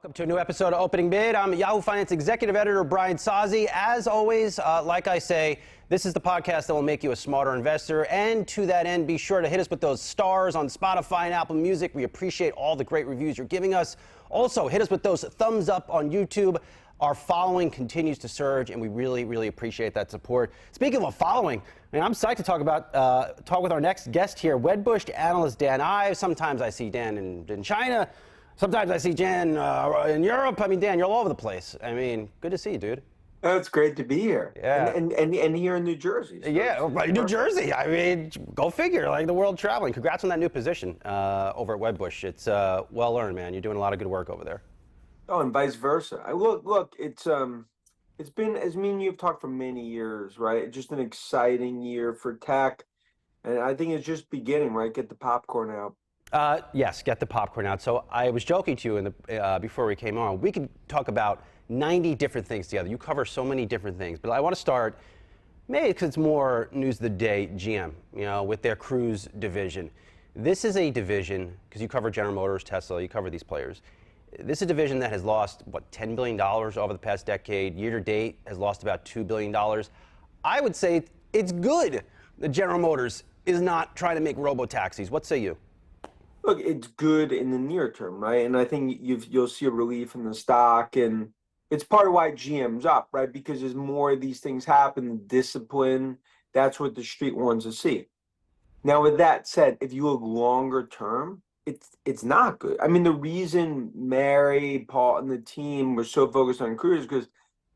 Welcome to a new episode of Opening Bid. I'm Yahoo Finance Executive Editor Brian Sozzi. As always, like I say, this is the podcast that will make you a smarter investor. And to that end, be sure to hit us with those stars on Spotify and Apple Music. We appreciate all the great reviews you're giving us. Also, hit us with those thumbs up on YouTube. Our following continues to surge, and we really appreciate that support. Speaking of following, I'm psyched to talk with our next guest here, Wedbush analyst Dan Ives. Sometimes I see Dan in China. Sometimes I see Dan in Europe. I mean, Dan, you're all over the place. I mean, good to see you, dude. Oh, it's great to be here. Yeah. And here in New Jersey. So yeah, New Jersey. I mean, go figure, like the world traveling. Congrats on that new position over at Wedbush. It's well earned, man. You're doing a lot of good work over there. Oh, and vice versa. Look, it's been, as me and you have talked for many years, right? Just an exciting year for tech. And I think it's just beginning, right? Get the popcorn out. Yes, get the popcorn out. So I was joking to you before we came on. We could talk about 90 different things together. You cover so many different things, but I want to start, maybe because it's more news of the day, GM, with their Cruise division. This is a division, because you cover General Motors, Tesla, you cover these players. This is a division that has lost, $10 billion over the past decade. Year to date has lost about $2 billion. I would say it's good that General Motors is not trying to make robo-taxis. What say you? Look, it's good in the near term, right? And I think you'll see a relief in the stock, and it's part of why GM's up, right? Because as more of these things happen, the discipline, that's what the street wants to see. Now, with that said, if you look longer term, it's not good. I mean, the reason Mary, Paul, and the team were so focused on Cruise is because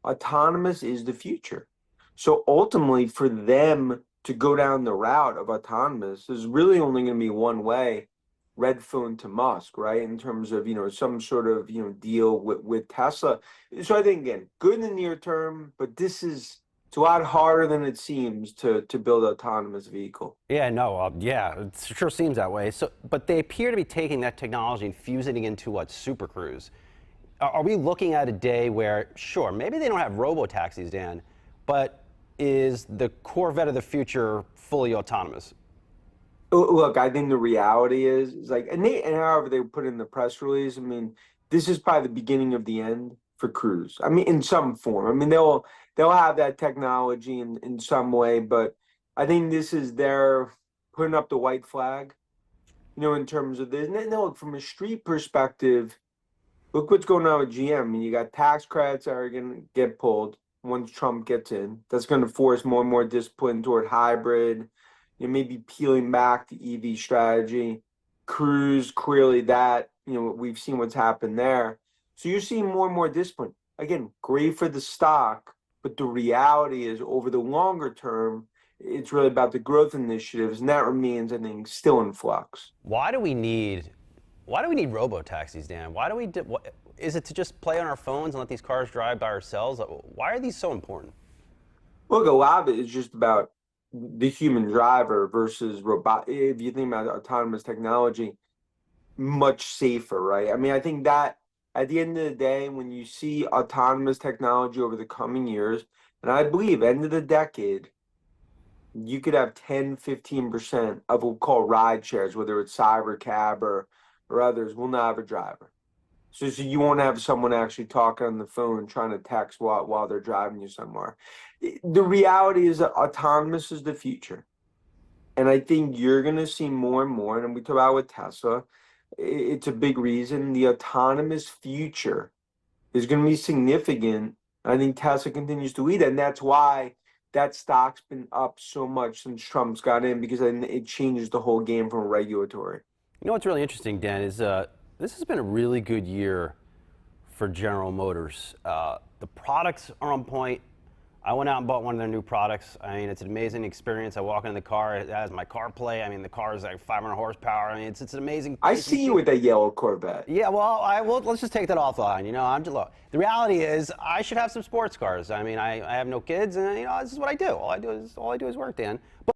autonomous is the future. So ultimately, for them to go down the route of autonomous, there's really only going to be one way. Red phone to Musk, right? In terms of, some sort of, deal with Tesla. So I think, again, good in the near term, but it's a lot harder than it seems to build an autonomous vehicle. Yeah, no, it sure seems that way. So, but they appear to be taking that technology and fusing it into Super Cruise. Are we looking at a day where, sure, maybe they don't have robo-taxis, Dan, but is the Corvette of the future fully autonomous? Look, I think the reality is like, and however they put in the press release, I mean, this is probably the beginning of the end for Cruise. I mean, in some form. I mean, they'll have that technology in some way, but I think this is their putting up the white flag, in terms of this. And look, from a street perspective, look what's going on with GM. I mean, you got tax credits that are going to get pulled once Trump gets in. That's going to force more and more discipline toward hybrid. Maybe peeling back the EV strategy. Cruise, clearly that, we've seen what's happened there. So you're seeing more and more discipline. Again, great for the stock, but the reality is over the longer term, it's really about the growth initiatives, and that remains, I think, still in flux. Why do we need robo-taxis, Dan? Is it to just play on our phones and let these cars drive by ourselves? Why are these so important? Look, a lot of it is just about the human driver versus robot. If you think about autonomous technology, much safer, right? I mean, I think that at the end of the day, when you see autonomous technology over the coming years, and I believe end of the decade, you could have 10-15% of what we'll call ride shares, whether it's Cybercab or others, will not have a driver. So you won't have someone actually talking on the phone trying to text while they're driving you somewhere. The reality is that autonomous is the future. And I think you're going to see more and more, and we talk about with Tesla, it's a big reason. The autonomous future is going to be significant. I think Tesla continues to lead, and that's why that stock's been up so much since Trump's got in, because it changes the whole game from regulatory. What's really interesting, Dan, is this has been a really good year for General Motors. The products are on point. I went out and bought one of their new products. I mean, it's an amazing experience. I walk in the car, it has my CarPlay. I mean, the car is like 500 horsepower. I mean, it's an amazing. I see you with that yellow Corvette. Yeah, well, let's just take that offline. Look, the reality is I should have some sports cars. I mean, I have no kids, and this is what I do. All I do is work, Dan. But